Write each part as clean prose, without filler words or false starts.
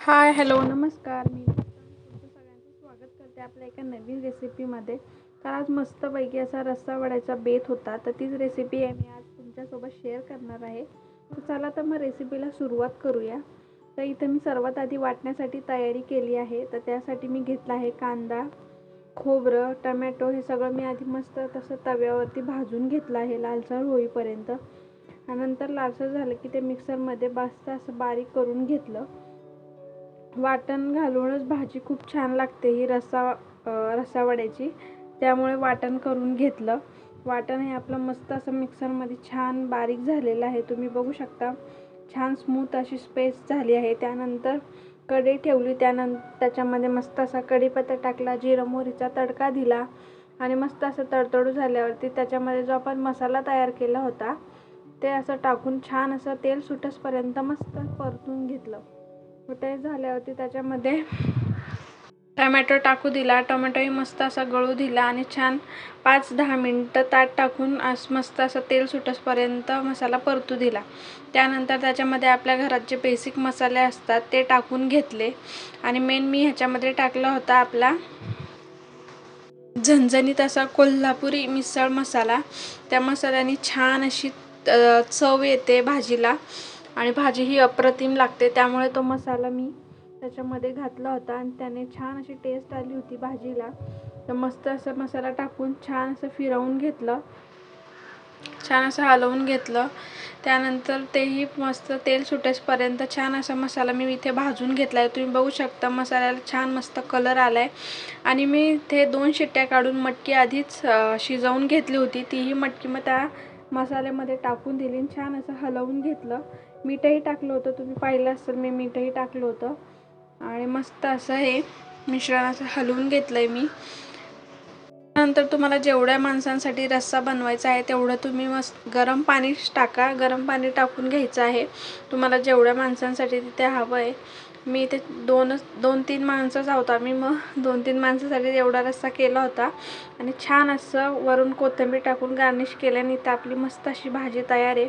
हाय, hello, नमस्कार. मी तुमचं सगळ्यांचं स्वागत करते आपल्या एका नवीन रेसिपीमध्ये. तर आज मस्तपैकी असा रस्सा वड्याचा बेत होता, तर तीच रेसिपी आहे मी आज तुमच्यासोबत शेअर करणार आहे. तर चला तर मग रेसिपीला सुरुवात करूया. तर इथे मी सर्वात आधी वाटण्यासाठी तयारी केली आहे. तर त्यासाठी मी घेतला आहे कांदा, खोबरं, टमॅटो हे सगळं मी आधी मस्त तसं तव्यावरती भाजून घेतलं आहे लालसर होईपर्यंत. आणि नंतर लालसर झालं की ते मिक्सरमध्ये मस्त असं बारीक करून घेतलं. वाटण घालूनच भाजी खूप छान लागते ही रस्सा वड्याची, त्यामुळे वाटण करून घेतलं. वाटण हे आपलं मस्त असं मिक्सरमध्ये छान बारीक झालेलं आहे, तुम्ही बघू शकता. छान स्मूथ अशी पेस्ट झाली आहे. त्यानंतर कढई ठेवली, त्याच्यामध्ये मस्त असा कढीपत्ता टाकला, जिरं मोहरीचा तडका दिला आणि मस्त असं तडतडू झाल्यावरती त्याच्यामध्ये जो आपण मसाला तयार केला होता ते असं टाकून छान असं तेल सुटेपर्यंत मस्त परतून घेतलं. ते झाल्यावरती त्याच्यामध्ये टमॅटो टाकू दिला. टोमॅटोही मस्त असा गळू दिला आणि छान 5-10 मिनटं ताट टाकून मस्त असं तेल सुटेपर्यंत मसाला परतू दिला. त्यानंतर त्याच्यामध्ये आपल्या घरात जे बेसिक मसाले असतात ते टाकून घेतले आणि मेन मी ह्याच्यामध्ये टाकला होता आपला झणझणीत असा कोल्हापुरी मिसळ मसाला. त्या मसाल्याने छान अशी चव येते भाजीला आणि भाजी ही अप्रतिम लागते. त्यामुळे तो मसाला मी त्याच्यामध्ये घातला होता आणि त्याने छान अशी टेस्ट आली होती भाजीला. तर मस्त असं मसाला टाकून छान असं फिरवून घेतलं, छान असं हलवून घेतलं. त्यानंतर तेही मस्त तेल सुटेपर्यंत छान असा मसाला मी इथे भाजून घेतला आहे. तुम्ही बघू शकता मसाल्याला छान मस्त कलर आला आहे. आणि मी इथे 2 शिट्ट्या काढून मटकी आधीच शिजवून घेतली होती. तीही मटकी मग त्या मसाल्यामध्ये टाकून दिली आणि छान असं हलवून घेतलं. मीठही टाकलं होतं, तुम्ही पाहिलं असेल मी मीठही टाकलं होतं. आणि मस्त असं हे मिश्रण असं हलवून घेतलं आहे मी. नंतर तुम्हाला जेवढ्या माणसांसाठी रस्सा बनवायचा आहे तेवढं तुम्ही मस्त गरम पाणी टाका. गरम पाणी टाकून घ्यायचं आहे तुम्हाला जेवढ्या माणसांसाठी तिथे हवं आहे. मी इथे 2-3 माणसंच आहोत आम्ही, मग 2-3 माणसांसाठी एवढा रस्सा केला होता. आणि छान असं वरून कोथिंबीर टाकून गार्निश केल्याने इथं आपली मस्त अशी भाजी तयार आहे.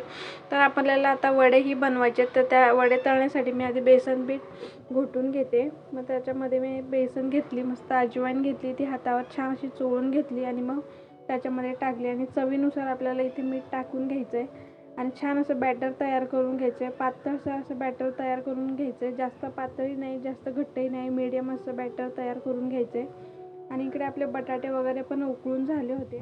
तर आपल्याला आता वडेही बनवायचे, तर त्या वडे तळण्यासाठी मी आधी बेसन पीठ घोटून घेते. मग त्याच्यामध्ये मी बेसन घेतली, मस्त अजवाईन घेतली, ती हातावर छान अशी चोळून घेतली आणि मग त्याच्यामध्ये टाकली. आणि चवीनुसार आपल्याला इथे मीठ टाकून घ्यायचं आहे आणि छान असं बॅटर तयार करून घ्यायचं आहे. पातळसं असं बॅटर तयार करून घ्यायचं आहे, जास्त पातळही नाही जास्त घट्टही नाही, मीडियम असं बॅटर तयार करून घ्यायचं आहे. आणि इकडे आपले बटाटे वगैरे पण उकळून झाले होते.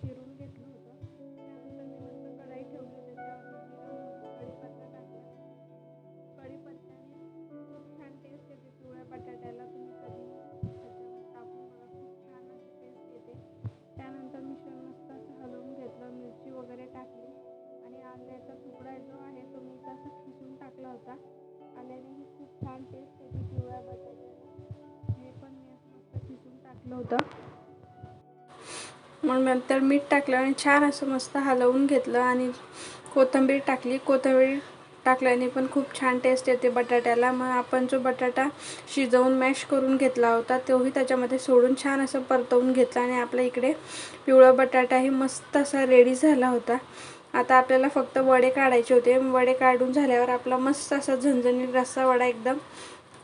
चिरून घेतलं होतं. त्यानंतर मी मस्त कढई ठेवली, त्याच्यावरती कढीपत्ता टाकला. कढीपत्त्याने खूप छान टेस्ट येते पिवळ्या बटाट्याला, तुम्ही कधी त्याच्यावर टाकून बघा, खूप छान अशी टेस्ट येते. त्यानंतर मिश्रण मस्त असं हलवून घेतलं, मिरची वगैरे टाकली आणि आल्याचा तुकडा जो आहे तो मी तसा खिसून टाकला होता. आल्यानेही खूप छान टेस्ट येते पिवळ्या बटाट्याला, हे पण मी असं मस्त खिसून टाकलं होतं. मग नंतर मीठ टाकलं आणि छान असं मस्त हलवून घेतलं आणि कोथिंबीर टाकली. कोथिंबीर टाकल्याने पण खूप छान टेस्ट येते बटाट्याला. मग आपण जो बटाटा शिजवून मॅश करून घेतला होता तोही त्याच्यामध्ये सोडून छान असं परतवून घेतला आणि आपल्या इकडे पिवळा बटाटाही मस्त असा रेडी झाला होता. आता आपल्याला फक्त वडे काढायचे होते. वडे काढून झाल्यावर आपला मस्त असा झणझणीत रस्सा वडा एकदम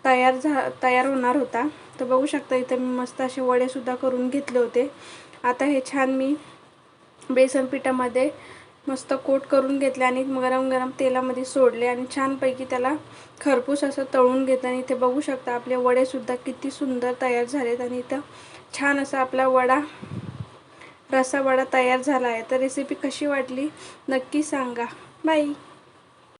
तयार होणार होता. तर बघू शकता इथे मी मस्त असे वडेसुद्धा करून घेतले होते. आता हे छान मी बेसन पिठामध्ये मस्त कोट करून घेतले आणि गरम गरम तेलामध्ये सोडले आणि छानपैकी त्याला खरपूस असं तळून घेतलं. आणि इथे बघू शकता आपले वडेसुद्धा किती सुंदर तयार झालेत आणि इथं छान असा आपला रस्सा वडा तयार झाला आहे. तर रेसिपी कशी वाटली नक्की सांगा. बाय.